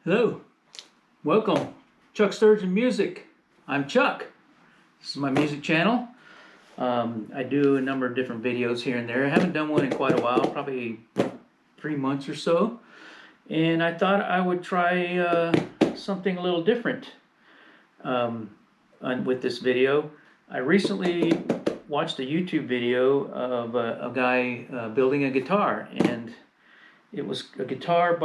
Hello, welcome, Chuck Sturgeon Music. I'm Chuck. This is my music channel. I do a number of different videos here and there. I haven't done one in quite a while, probably 3 months or so. And I thought I would try something a little different with this video. I recently watched a YouTube video of a guy building a guitar, and it was a guitar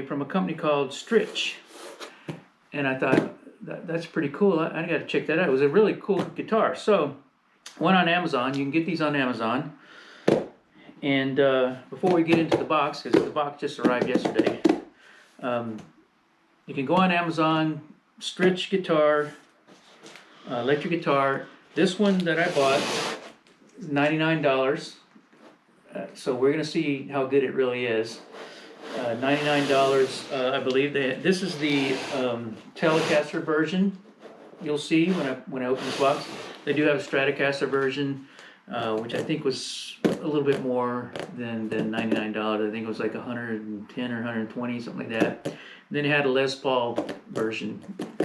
from a company called STRICH, and I thought that's pretty cool. I got to check that out. It was a really cool guitar. So went on Amazon. You can get these on Amazon. And before we get into the box, because the box just arrived yesterday, you can go on Amazon, STRICH guitar, electric guitar. This one that I bought is $99. So we're going to see how good it really is. $99, I believe. This is the Telecaster version. You'll see when I open this box. They do have a Stratocaster version, which I think was a little bit more than $99. I think it was like 110 or 120, something like that. And then it had a Les Paul version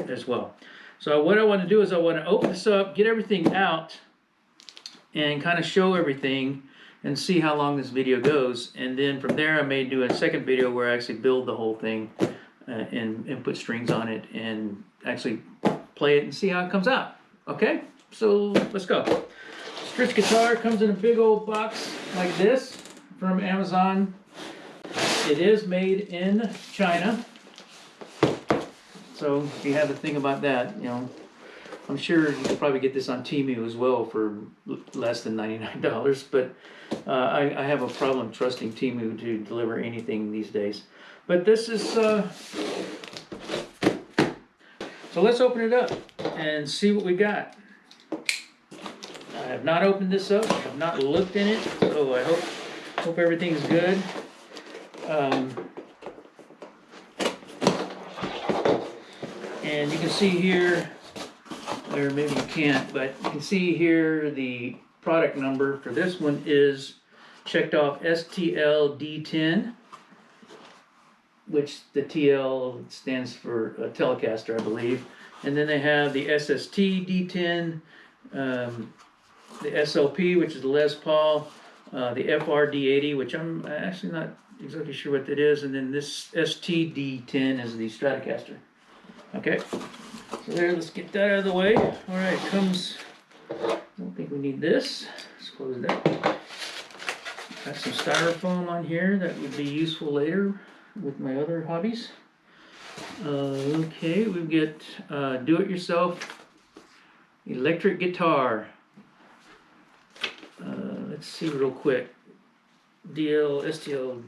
as well. So what I want to do is I want to open this up, get everything out, and kind of show everything and see how long this video goes. And then from there I may do a second video where I actually build the whole thing and put strings on it and actually play it and see how it comes out. Okay, so let's go. STRICH guitar comes in a big old box like this from Amazon. It is made in China. So if you have a thing about that, you know, I'm sure you could probably get this on Temu as well for less than $99, but I have a problem trusting Temu to deliver anything these days. But this is, so let's open it up and see what we got. I have not opened this up, I have not looked in it, so I hope everything's good. And you can see here, or maybe you can't, but you can see here the product number for this one is checked off STLD10, which the TL stands for Telecaster, I believe. And then they have the SST-D10, the SLP, which is the Les Paul, the FRD80, which I'm actually not exactly sure what that is, and then this STD10 is the Stratocaster. Okay, so there, let's get that out of the way. All right, comes, I don't think we need this. Let's close that. Got some styrofoam on here that would be useful later with my other hobbies. Okay, we get do-it-yourself electric guitar. Let's see real quick. STL-10.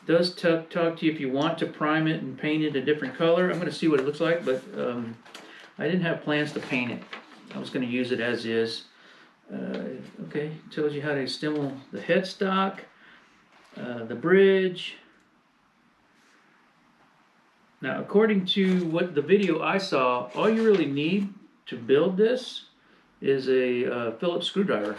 Does talk to you if you want to prime it and paint it a different color. I'm going to see what it looks like, but I didn't have plans to paint it. I was going to use it as is. Okay, tells you how to assemble the headstock, the bridge. Now, according to what the video I saw, all you really need to build this is a Phillips screwdriver.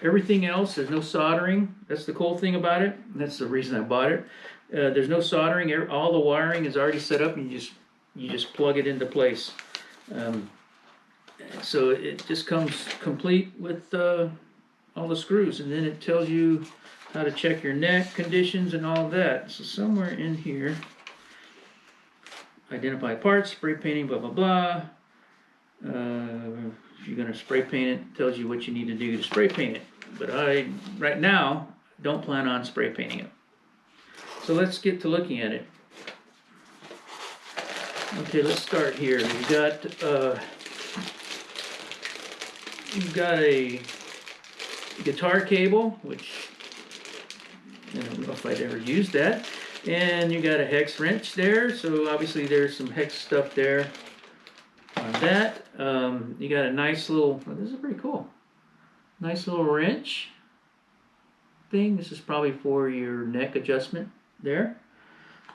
Everything else, there's no soldering. That's the cool thing about it. That's the reason I bought it. There's no soldering. All the wiring is already set up, and you just plug it into place. So it just comes complete with all the screws, and then it tells you how to check your neck conditions and all of that. So somewhere in here, identify parts, spray painting, blah blah blah. If you're going to spray paint it, it tells you what you need to do to spray paint it. But I, right now, don't plan on spray painting it. So let's get to looking at it. Okay, let's start here. You've got a guitar cable, which I don't know if I'd ever used that. And you got a hex wrench there, so obviously there's some hex stuff there. On that, you got a nice little, oh, this is pretty cool, nice little wrench thing. This is probably for your neck adjustment there.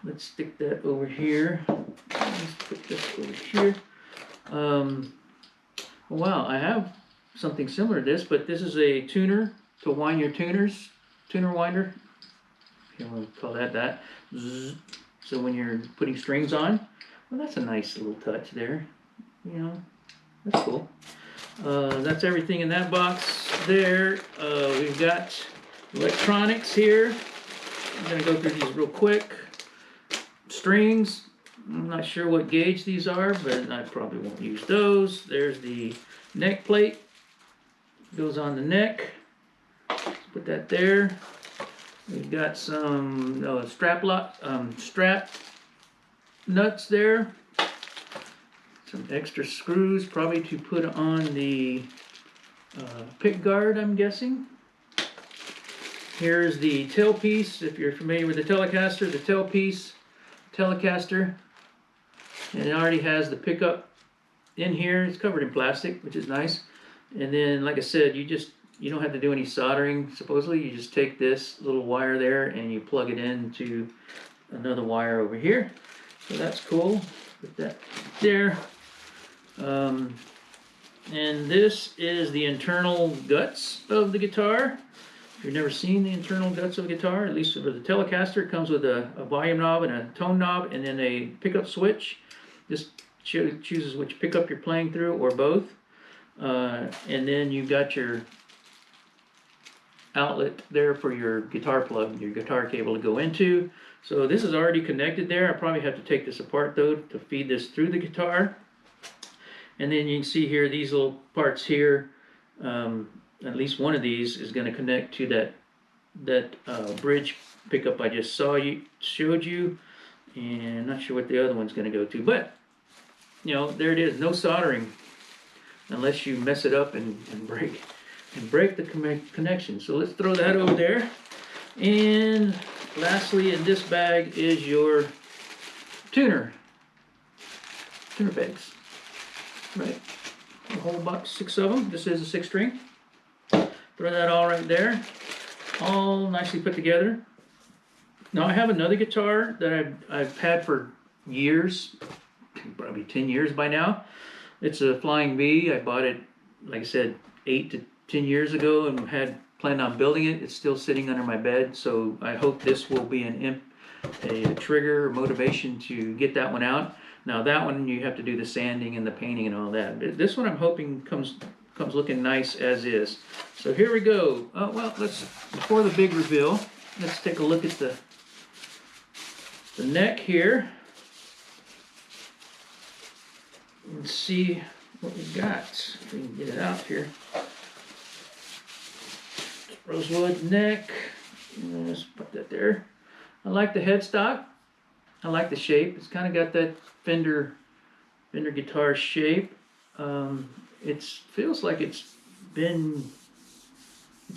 Let's stick that over here. Let's put this over here. Wow, I have something similar to this, but this is a tuner to wind your tuner winder. if you want to call that that. Zzz. So when you're putting strings on, well, that's a nice little touch there. You know, that's cool. That's everything in that box there. We've got electronics here. I'm gonna go through these real quick. Strings, I'm not sure what gauge these are, but I probably won't use those. There's the neck plate, goes on the neck. Let's put that there. We've got some strap nuts there. Some extra screws, probably to put on the pick guard, I'm guessing. Here's the tailpiece. If you're familiar with the Telecaster, the tailpiece, Telecaster, and it already has the pickup in here. It's covered in plastic, which is nice. And then, like I said, you don't have to do any soldering. Supposedly, you just take this little wire there and you plug it into another wire over here. So that's cool. Put that there. And this is the internal guts of the guitar. If you've never seen the internal guts of a guitar, at least for the Telecaster, it comes with a volume knob and a tone knob and then a pickup switch. Just chooses which pickup you're playing through or both. And then you've got your outlet there for your guitar plug, your guitar cable to go into. So this is already connected there. I probably have to take this apart though to feed this through the guitar. And then you can see here these little parts here. At least one of these is going to connect to that bridge pickup I just showed you, and I'm not sure what the other one's going to go to. But you know, there it is. No soldering unless you mess it up and break the connection. So let's throw that over there. And lastly, in this bag is your tuner pegs. Right, a whole about 6 of them. This is a 6-string. Throw that all right there, all nicely put together. Now I have another guitar that I've had for years, probably 10 years by now. It's a Flying V. I bought it, like I said, 8 to 10 years ago, and had planned on building it. It's still sitting under my bed, so I hope this will be a trigger or motivation to get that one out. Now that one you have to do the sanding and the painting and all that. This one I'm hoping comes looking nice as is. So here we go. Well, before the big reveal, let's take a look at the neck here and see what we got. If we can get it out here. Rosewood neck. Let's put that there. I like the headstock. I like the shape. It's kind of got that Fender guitar shape. It feels like it's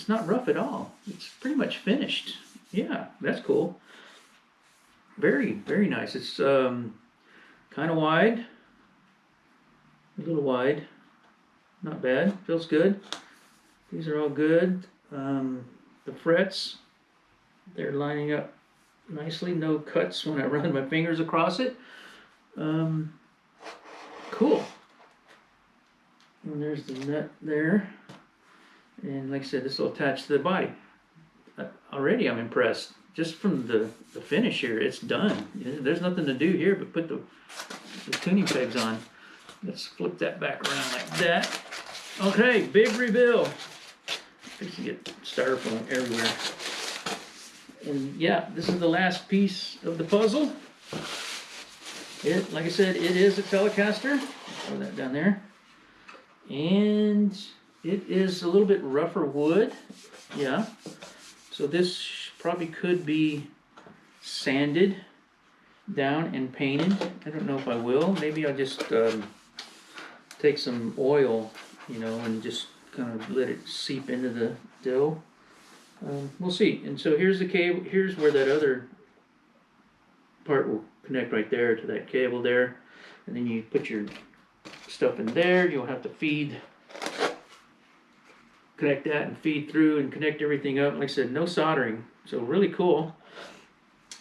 not rough at all. It's pretty much finished. Yeah, that's cool. Very, very nice. It's kind of wide, a little wide. Not bad. Feels good. These are all good. The frets, they're lining up nicely. No cuts when I run my fingers across it. Cool. And there's the nut there. And like I said, this will attach to the body. Already I'm impressed. Just from the finish here, it's done. There's nothing to do here but put the tuning pegs on. Let's flip that back around like that. Okay, big reveal. Fix to get styrofoam everywhere. And yeah, this is the last piece of the puzzle. Like I said, it is a Telecaster. Throw that down there. And it is a little bit rougher wood. Yeah. So this probably could be sanded down and painted. I don't know if I will. Maybe I'll just take some oil, and just kind of let it seep into the dough. We'll see. And so here's the cable. Here's where that other part will connect right there to that cable there. And then you put your stuff in there. You'll have to connect that and feed through and connect everything up. Like I said, no soldering. So really cool.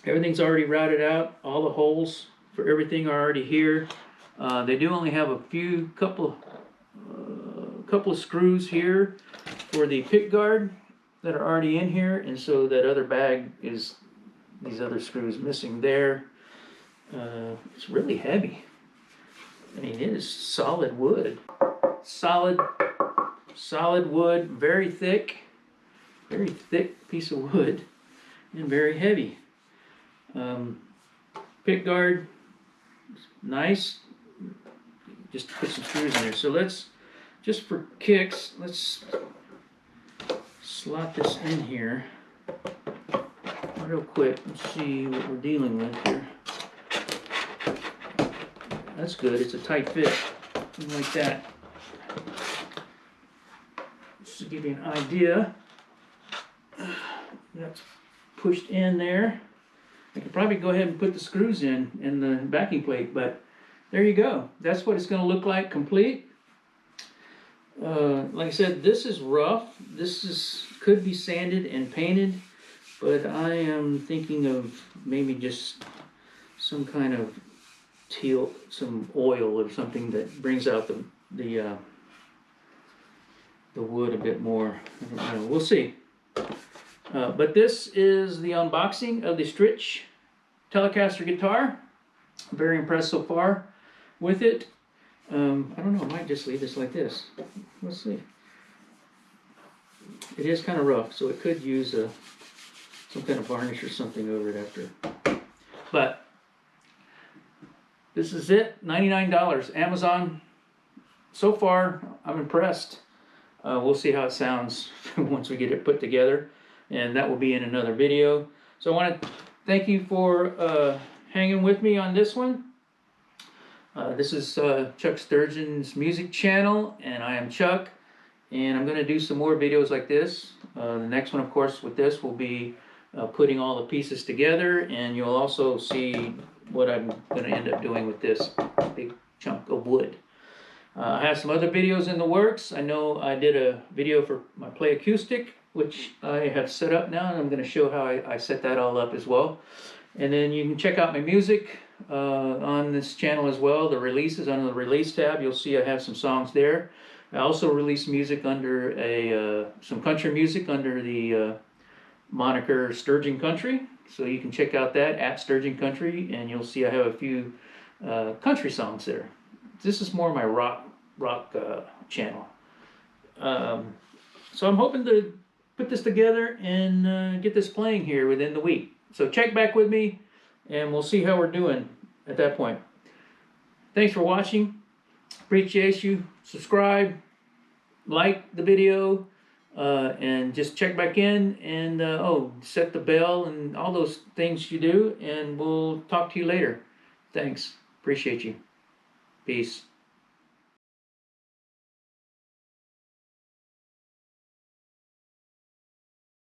Everything's already routed out. All the holes for everything are already here. They do only have a couple of screws here for the pick guard that are already in here, and so that other bag is these other screws missing there. It's really heavy. I mean, it is solid wood. Solid wood, very thick piece of wood, and very heavy. Pick guard, nice. Just put some screws in there. So let's, just for kicks, let's slot this in here real quick and see what we're dealing with here. That's good, it's a tight fit, something like that. Just to give you an idea, that's pushed in there. I could probably go ahead and put the screws in the backing plate, but there you go. That's what it's going to look like complete. Like I said, this is rough. This could be sanded and painted, but I am thinking of maybe just some kind of teal, some oil or something that brings out the wood a bit more. I don't know. We'll see. But this is the unboxing of the STRICH Telecaster guitar. I'm very impressed so far with it. I don't know, I might just leave this like this. Let's see. It is kind of rough, so it could use some kind of varnish or something over it after. But this is it, $99, Amazon. So far, I'm impressed. We'll see how it sounds once we get it put together, and that will be in another video. So I want to thank you for hanging with me on this one. This is Chuck Sturgeon's music channel, and I am Chuck, and I'm going to do some more videos like this. The next one, of course, with this will be putting all the pieces together, and you'll also see what I'm going to end up doing with this big chunk of wood. I have some other videos in the works. I know I did a video for my Play Acoustic, which I have set up now, and I'm going to show how I set that all up as well. And then you can check out my music on this channel as well. The releases, under the release tab, you'll see I have some songs there. I also release music under some country music under the moniker Sturgeon Country. So you can check out that at Sturgeon Country, and you'll see I have a few country songs there. This is more my rock channel. So I'm hoping to put this together and get this playing here within the week. So check back with me, and we'll see how we're doing at that point. Thanks for watching. Appreciate you. Subscribe, like the video, and just check back in, and set the bell and all those things you do, and we'll talk to you later. Thanks. Appreciate you. Peace.